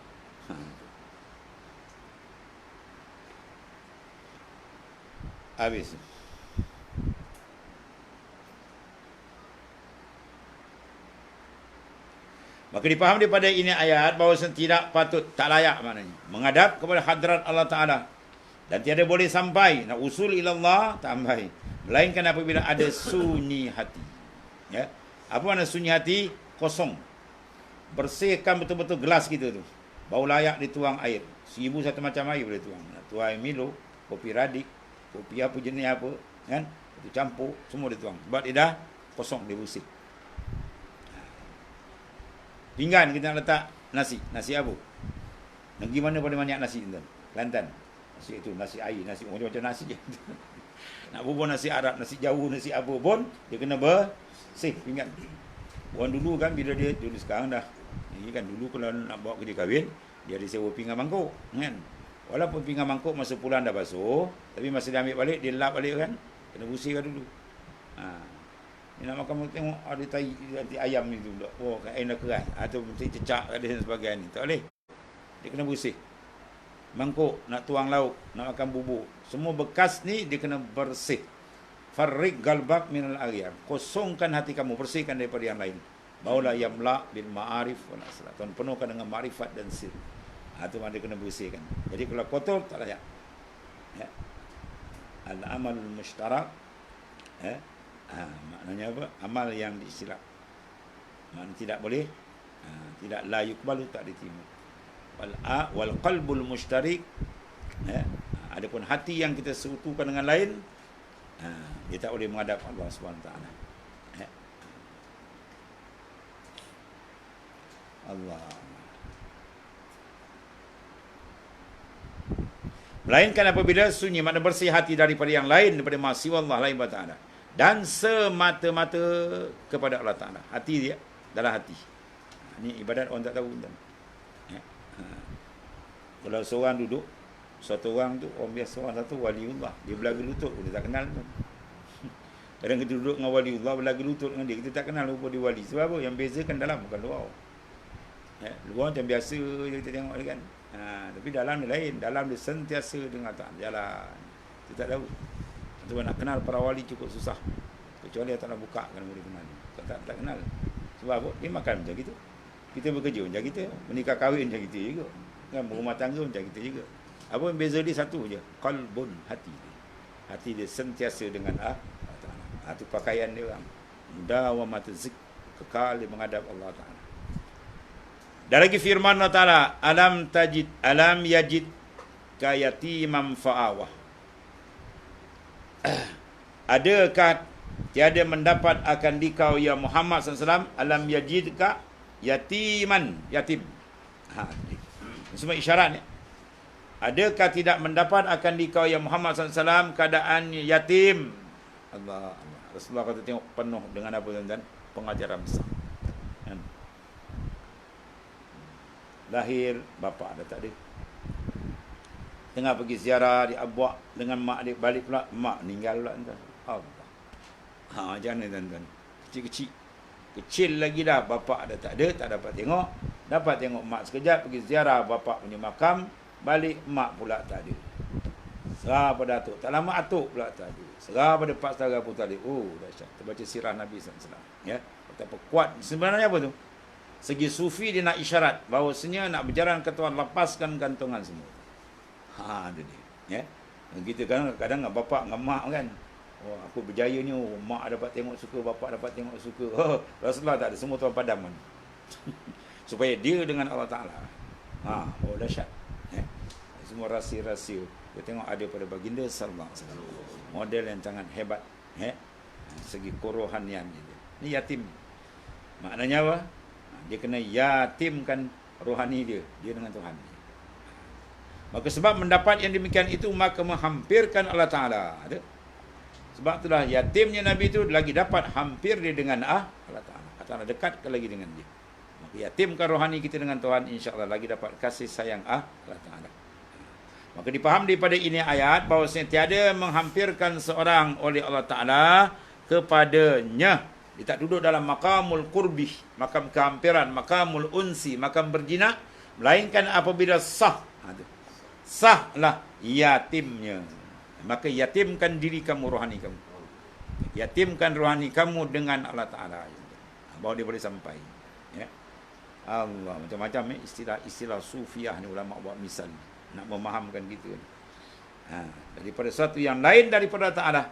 Habis. Maka dipaham daripada ini ayat bahawa tidak patut, tak layak maknanya menghadap kepada hadrat Allah Ta'ala. Dan tiada boleh sampai, nak usul ilallah, tak sampai. Melainkan apabila ada sunyi hati. Ya. Apa makna sunyi hati? Kosong. Bersihkan betul-betul gelas kita tu. Baru layak dituang air. 1000 satu macam air boleh tuang. Nak tuang air Milo, kopi Radik, kopi apa jenis apa, kan? Itu campur, semua dituang. Sebab dia dah kosong, dia bersih. Pinggan kita nak letak nasi. Nasi apa? Negeri mana paling banyak nasi tuan? Kelantan. Nasi itu, nasi air, nasi macam-macam nasi je. Nak bubuh nasi Arab, nasi Jawa, nasi apa pun, dia kena bersih pinggan. Orang dulu kan, bila dia, dulu sekarang dah, ini kan dulu kalau nak bawa kerja kahwin, dia ada sewa pinggan mangkuk. Kan? Walaupun pinggan mangkuk masa pulang dah basuh, tapi masa dia ambil balik, dia lap balik kan. Kena bersihkan dulu. Dia nak makan, tengok ada tai ayam ni tu pula. Oh, air dah keras. Atau mesti cecak kat dia dan sebagainya ni. Tak boleh. Dia kena bersih. Mangkuk, nak tuang lauk, nak makan bubur. Semua bekas ni dia kena bersih. Farriq galbak minal aghiyar. Kosongkan hati kamu, bersihkan daripada yang lain. Barulah yamla bil ma'arif wal asrar. Tuan penuhkan dengan ma'rifat dan sir. Itu dia kena bersihkan. Jadi kalau kotor tak layak. Ya. Al-amal mushtarak. Ya. Maknanya apa? Amal yang disilap. Maknanya tidak boleh, tidak la yuqbalu, tak diterima. Wal qalbul mushtarik, adapun hati yang kita sekutukan dengan lain, dia tak boleh menghadap Allah SWT. Allah. Melainkan apabila sunyi, makna bersih hati daripada yang lain, daripada maksiat Allah lain ta'ala. Dan semata-mata kepada Allah Ta'ala. Hati dia, dalam hati. Ini ibadat orang tak tahu. Ya. Kalau seorang duduk, satu orang tu, orang biasa, orang satu, waliullah. Dia berlagu lutut, dia tak kenal tu. Kadang kita duduk dengan waliullah, berlagu lutut dengan dia, kita tak kenal rupa dia wali. Sebab apa? Yang bezakan dalam, bukan luar. Ya. Luar macam biasa je kita tengok dia kan. Tapi dalam dia lain. Dalam dia sentiasa dengan Ta'ala. Jalan. Kita tak tahu. Sebab nak kenal para wali cukup susah. Kecuali dia tak nak buka kan boleh kenal. Tak kenal. Sebab apa? Dia makan macam kita. Kita bekerja macam kita. Menikah kahwin macam kita juga. Kan berumah tangga macam kita juga. Apa yang beza dia satu je, qalbun, hati dia. Hati dia sentiasa dengan Allah Taala. Itu pakaian dia orang. Mudawamat zik, kekal dia menghadap Allah Taala. Dan lagi firman Allah Taala, alam yajid kayatimam fa'awah. Adakah tiada mendapat akan dikau ya Muhammad SAW, alam yajidka yatiman, yatim. Semua isyarat ni. Adakah tidak mendapat akan dikau ya Muhammad SAW keadaan yatim? Allah. Rasulullah kata tengok penuh dengan apa tuan-tuan? Pengajaran besar. Kan? Lahir, bapa dah tak ada. Tengah pergi ziarah di Abuak dengan mak dia, balik pula mak meninggal pula tuan. Allah. Macam mana tuan-tuan? Kecil-kecil. Kecil lagi dah, bapa dah tak ada, tak dapat tengok. Dapat tengok mak sekejap, pergi ziarah bapa punya makam, balik mak pula tak ada. Serah pada atuk, tak lama atuk pula tak ada. Serah pada Pak Saudara Abu Talib. Oh, dahsyat. Terbaca sirah Nabi SAW. Ya, betapa kuat. Sebenarnya apa tu? Segi sufi dia nak isyarat bahawasanya nak berjalan ke Tuhan, lepaskan gantungan semua. Itu dia. Ya. Kita kadang-kadang dengan bapak dengan mak kan. Oh, aku berjaya ni, oh, mak dapat tengok suka, bapak dapat tengok suka. Oh, Rasulullah tak ada, semua tuan padam kan. Supaya dia dengan Allah Ta'ala. Oh, dahsyat. Ya. Semua rahsia-rahsia kita tengok ada pada baginda sallallahu alaihi wasallam. Model yang sangat hebat, segi kerohanian dia. Ni yatim. Maknanya apa? Dia kena yatimkan rohani dia dengan Tuhan. Maka sebab mendapat yang demikian itu, maka menghampirkan Allah Ta'ala. Sebab itulah yatimnya Nabi itu lagi dapat hampir dia dengan Allah Ta'ala. Allah Ta'ala dekatkan lagi dengan dia. Maka yatimkan rohani kita dengan Tuhan, insya-Allah lagi dapat kasih sayang Allah Ta'ala. Maka dipaham daripada ini ayat bahawasanya tiada menghampirkan seorang oleh Allah Ta'ala kepadanya. Dia tak duduk dalam makamul qurbih, makam kehampiran, makamul unsi, makam berjinak, melainkan apabila sahlah yatimnya. Maka yatimkan diri kamu, rohani kamu. Yatimkan rohani kamu dengan Allah Ta'ala. Bahawa dia boleh sampai. Ya. Allah, macam-macam istilah sufiah ni ulama buat misal. Nak memahamkan kita. Daripada sesuatu yang lain daripada Allah Ta'ala.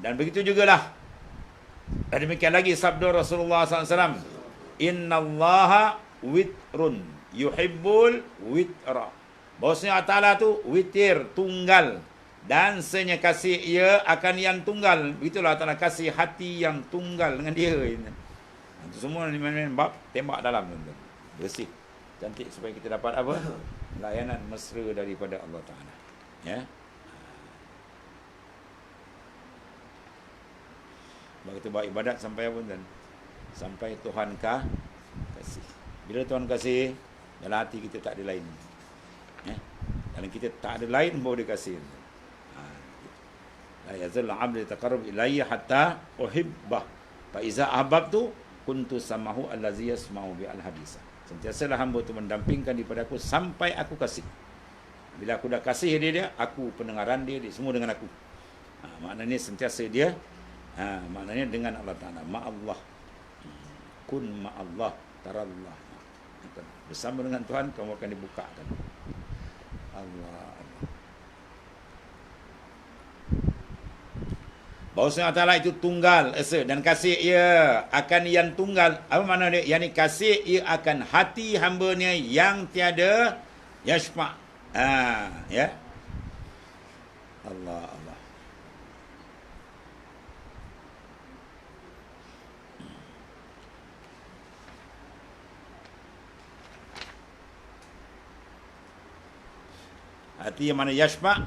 Dan begitu jugalah. Dan demikian lagi sabda Rasulullah SAW. Innallaha witrun yuhibbul witra. Bahawasanya Allah Ta'ala tu witir, tunggal. Dan senya kasih ia akan yang tunggal. Begitulah Allah Ta'ala kasih hati yang tunggal dengan dia. Itu semua ni main-main bab tembak dalam. Bersih. Cantik supaya kita dapat apa? Layanan mesra daripada Allah Ta'ala. Ya. Sebab kita buat ibadat sampai apa tuan? Sampai Tuhan kasih. Bila Tuhan kasih, dalam hati kita tak ada lain. Ya. Dalam kita tak ada lain bahawa dia kasih. La yazal 'abdu yataqarrab ilayya hatta uhibbah. Fa iza ahbabtu kuntu samahu allazi yasma'u bi al-hadisa. Sentiasalah hamba itu mendampingkan daripada aku sampai aku kasih. Bila aku dah kasih dia, aku pendengaran dia semua dengan aku. Maknanya sentiasa dia, maknanya dengan Allah Ta'ala. Ma'allah. Kun ma'allah tarallah. Bersama dengan Tuhan, kamu akan dibukakan. Allah. Bahawasanya Allah Ta'ala itu tunggal esa, dan kasih ia akan yang tunggal. Apa makna dia? Yang ni kasih ia akan hati hamba-Nya yang tiada yashfa'. Ya. Allah. Hati yang mana yashfa',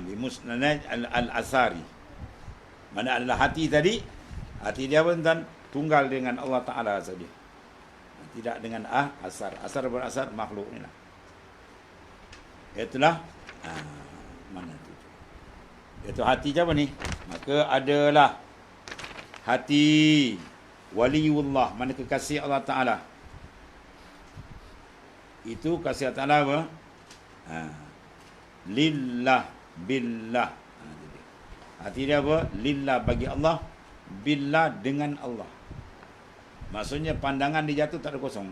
bimusnad al-asari. Mana adalah hati tadi? Hati dia pun tunggal dengan Allah Ta'ala saja. Tidak dengan asar. Asar berasar makhluk ni lah. Itulah mana tu? Itu hati apa ni? Maka adalah hati waliullah, mana kekasih Allah Ta'ala. Itu kasih Allah Ta'ala apa? Lillah billah. Hati dia apa? Lillah bagi Allah, billah dengan Allah. Maksudnya pandangan dia jatuh tak ada kosong.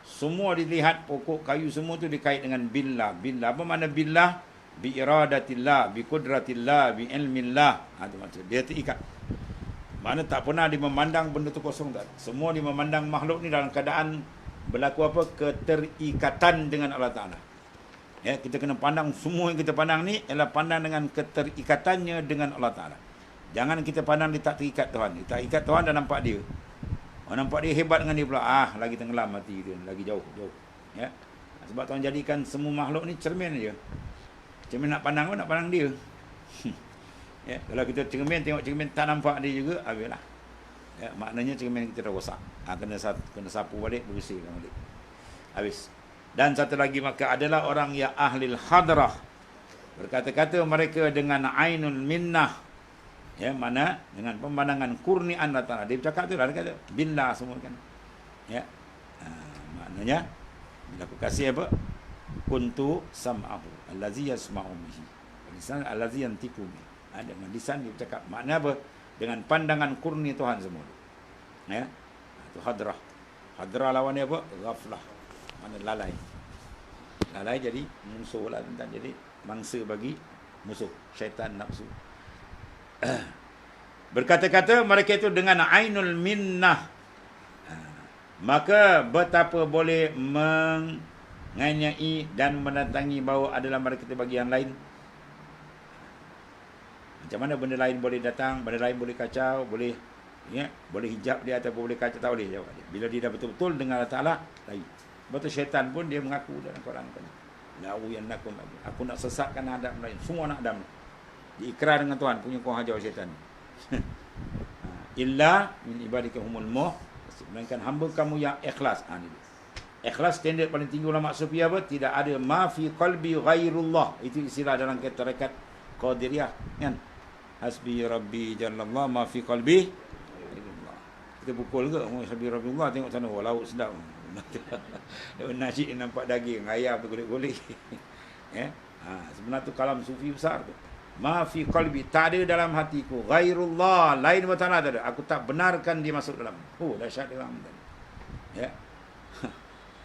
Semua dilihat pokok kayu semua tu dikait dengan billah. Billah apa makna billah? Bi iradatillah, bi qudratillah, bi ilmillah. Itu maksud. Dia terikat. Mana tak pernah dia memandang benda tu kosong tak. Semua dia memandang makhluk ni dalam keadaan berlaku apa? Keterikatan dengan Allah Ta'ala. Ya, kita kena pandang semua yang kita pandang ni ialah pandang dengan keterikatannya dengan Allah Ta'ala. Jangan kita pandang dia tak terikat Tuhan. Dia tak terikat Tuhan dah nampak dia. Orang nampak dia hebat dengan dia pula. Lagi tenggelam hati dia. Lagi jauh. Ya. Sebab Tuhan jadikan semua makhluk ni cermin je. Cermin nak pandang pun nak pandang dia. Ya. Kalau kita cermin, tengok cermin tak nampak dia juga, habislah. Ya. Maknanya cermin kita dah rosak. Kena sapu balik, bersihkan balik. Habis. Dan satu lagi, maka adalah orang yang ahlil hadrah. Berkata-kata mereka dengan ainul minnah. Ya, mana? Dengan pemandangan kurnian Allah Ta'ala. Dia bercakap tu lah, dia kata, billah semua kan. Ya. Maknanya, bila aku kasih apa? Kuntu sam'ahu allazi yasma'u bihi. Lisan allazi yantiqu bihi. Dengan lisan dia bercakap. Makna apa? Dengan pandangan kurni Tuhan semua. Ya. Itu hadrah. Hadrah lawannya apa? Ghaflah. Mana lalai. Lalai jadi musuh lah. Jadi mangsa bagi musuh. Syaitan nafsu. Berkata-kata mereka itu dengan ainul minnah. Maka betapa boleh menganyai dan mendatangi bahawa adalah mereka itu bagi yang lain. Macam mana benda lain boleh datang, benda lain boleh kacau, boleh boleh hijab dia ataupun boleh kacau, tak boleh jawab dia. Bila dia dah betul-betul dengan Allah Ta'ala, lain. Betul syaitan pun dia mengaku dalam Quran kan. Aku nak sesatkan Adam lain. Semua anak Adam. Diikrar dengan Tuhan, punya kau hajar syaitan. Illa min ibadika humul melainkan hamba kamu yang ikhlas. Ikhlas standard paling tinggi ulama sufi apa? Tidak ada ma fi qalbi ghairullah. Itu istilah dalam tarekat Qadiriyah kan. Hasbi rabbi jallallah ma fi qalbi ghairullah. Kita pukul ke hasbi rabbi Allah, tengok sana laut sedap. Nasi nampak daging, ayam tu golek-golek. Ya. Sebenarnya tu kalam sufi besar tu. Ma fi qalbi, tak ada dalam hatiku ghairullah, lain Allah Ta'ala tak ada. Aku tak benarkan dia masuk dalam. Dahsyat dia orang. Ya.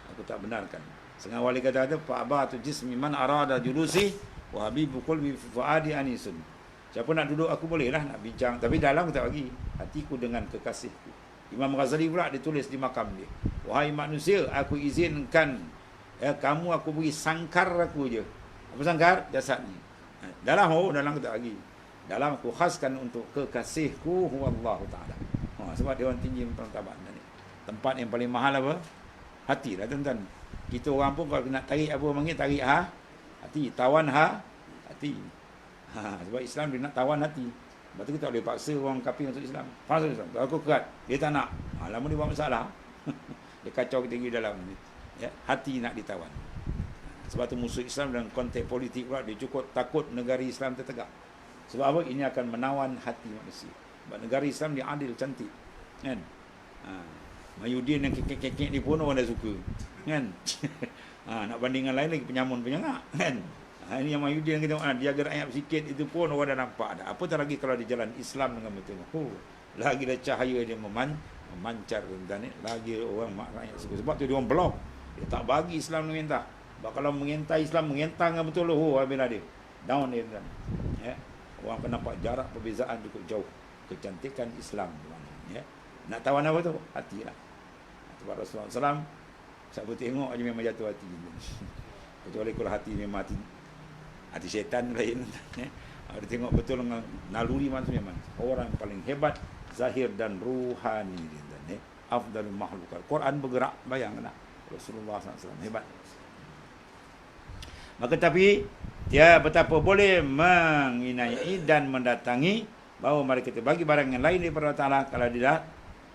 Aku tak benarkan. Setengah wali kata fa'abatu jismi man arada julusi wa habibu qalbi fuadi anisun. Siapa nak duduk aku bolehlah nak bincang, tapi dalam aku tak bagi. Hatiku dengan kekasihku. Imam Ghazali pula ditulis di makam dia. Wahai manusia, aku izinkan kamu aku beri sangkar aku je. Apa sangkar? Jasad ni. Dalam aku tak bagi. Dalam aku khaskan untuk kekasihku huwallahu ta'ala. Sebab dia orang tinggi martabat ni. Tempat yang paling mahal apa? Hati lah tuan-tuan. Kita orang pun kalau nak tarik apa panggil, tarik hati. Tawan hati. Sebab Islam dia nak tawan hati. Lepas tu kita tak boleh paksa orang kafir masuk Islam. Masuk Islam. Kalau aku kerat, dia tak nak. Lama dia buat masalah. Dia kacau kita pergi dalam. Ya, hati nak ditawan. Sebab tu musuh Islam dalam konteks politik pula, dia cukup takut negara Islam tertegak. Sebab apa? Ini akan menawan hati manusia. Sebab negara Islam dia adil, cantik. Kan? Mayudin yang kekek-kekek ni pun orang dah suka. Kan? Nak bandingkan lain lagi penyamun penyangak. Kan? Ini yang Mayudin kita dia agak rakyat sikit itu pun orang dah nampak dah. Apa tak lagi kalau di jalan Islam dengan betul. Lagi dah cahaya dia memancar dan lagi orang rakyat suka. Sebab tu dia orang blok. Dia tak bagi Islam mengentah. Sebab kalau mengentai Islam, mengentang dengan betul, habislah dia. Down dia. Ya. Orang akan nampak jarak perbezaan cukup jauh. Kecantikan Islam. Ya. Nak tawan apa tu? Hati lah. Sebab Rasulullah SAW, siapa tengok aja memang jatuh hati. Kecuali kalau hati memang hati syaitan lain. Ya. Dia tengok betul dengan naluri manusia memang. Orang paling hebat, zahir dan ruhani. Ya. Afdalul makhlukat. Quran bergerak, bayangkanlah. Rasulullah SAW hebat. Maka tapi dia betapa boleh menginai dan mendatangi bahawa mereka itu bagi barang yang lain daripada Allah Ta'ala kalau dia dah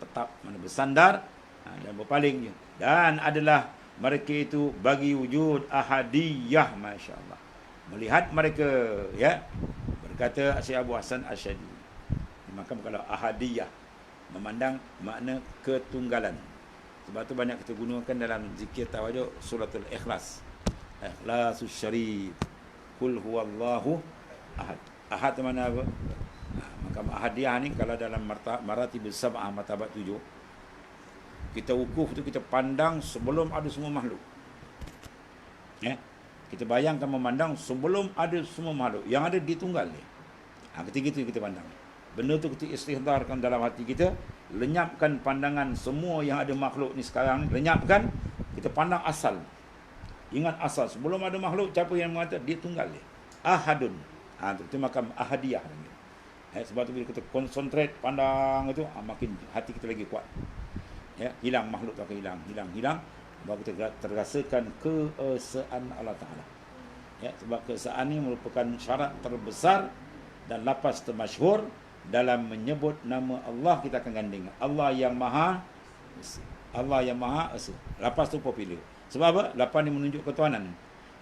tetap bersandar dan berpaling. Dan adalah mereka itu bagi wujud ahadiyah, Masya Allah. Melihat mereka, ya, berkata Syekh Abu Hasan Asy'ari, maka kalau ahadiyah memandang makna ketunggalan. Sebab tu banyak kita gunakan dalam zikir tawajuk suratul Ikhlas. Ikhlasus syarif. Kul huwallahu ahad. Ahad tu mana apa? Maka ahadiyah ni kalau dalam maratib sab'ah martabat 7. Kita wukuf tu kita pandang sebelum ada semua makhluk. Ya. Kita bayangkan memandang sebelum ada semua makhluk. Yang ada di tunggal ni. Ketika itu kita pandang. Benda tu kita istihdarkan dalam hati kita. Lenyapkan pandangan semua yang ada makhluk ni sekarang ni. Lenyapkan. Kita pandang asal. Ingat asal. Sebelum ada makhluk, siapa yang mengatakan dia tunggal dia. Ahadun. Itu makam ahadiyah. Sebab tu bila kita konsentrate pandang itu, makin hati kita lagi kuat. Ya, hilang makhluk tu akan hilang. Bahawa kita terasakan keesaan Allah Ta'ala. Ya, sebab keesaan ini merupakan syarat terbesar dan lafaz termasyhur dalam menyebut nama Allah. Kita akan ganding Allah yang Maha Esa. Allah yang Maha Esa. Lafaz tu popular. Sebab apa? Lafaz ni menunjuk ketuhanan.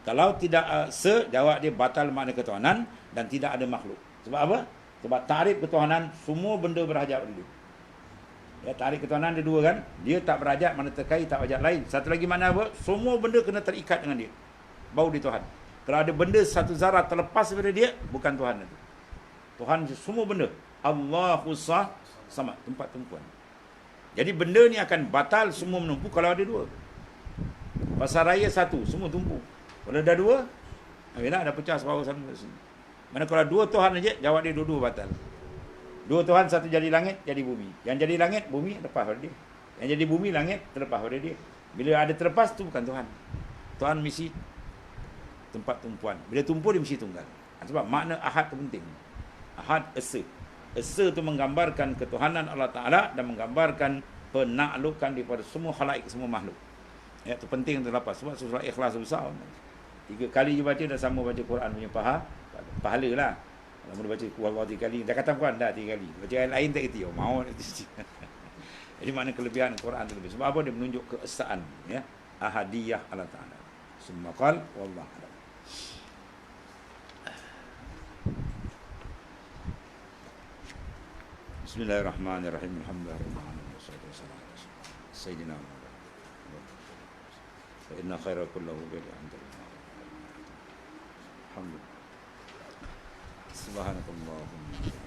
Kalau tidak Esa, jawab dia batal makna ketuhanan dan tidak ada makhluk. Sebab apa? Sebab takrif ketuhanan, semua benda berhajat pada dia. Ya, takrif ketuhanan ada dua kan. Dia tak berhajat, mana terkait, tak berhajat lain. Satu lagi mana apa? Semua benda kena terikat dengan dia. Baru dia Tuhan. Kalau ada benda satu zarah terlepas daripada dia, bukan Tuhan itu. Tuhan semua benda. Allahu Samad, tempat tumpuan. Jadi benda ni akan batal semua menumpu kalau ada dua. Pasar raya satu, semua tumpu. Kalau ada dua, dah pecah separuh sana. Mana kalau dua Tuhan saja, jawab dia dua-dua batal. Dua Tuhan, satu jadi langit, jadi bumi. Yang jadi langit, bumi lepas pada dia. Yang jadi bumi, langit terlepas pada dia. Bila ada terlepas, tu bukan Tuhan. Tuhan mesti tempat tumpuan. Bila tumpu, dia mesti tunggal. Sebab makna ahad tu penting. Ahad Esa. Esa tu menggambarkan ketuhanan Allah Ta'ala dan menggambarkan penaklukan daripada semua khalaik, semua makhluk. Ya, itu penting untuk lepas. Sebab surah Ikhlas besar. 3 kali je baca, dah sama baca Quran punya pahala lah. Kalau boleh baca Quran 3 kali, dah kata Quran dah 3 kali. Baca ayat lain tak kata, mau. Jadi makna kelebihan Quran tu lebih. Sebab apa? Dia menunjuk keesaan, ya. Ahadiyah Allah Ta'ala. Summa qal wallahu a'lam. Bismillahirrahmanirrahim. Alhamdulillahirabbil alamin. Wassalatu wassalamu ala sayyidina Muhammad. Fa inna khaira kullahu bi alhamdulillah. Alhamdulillah. Subhanakallahumma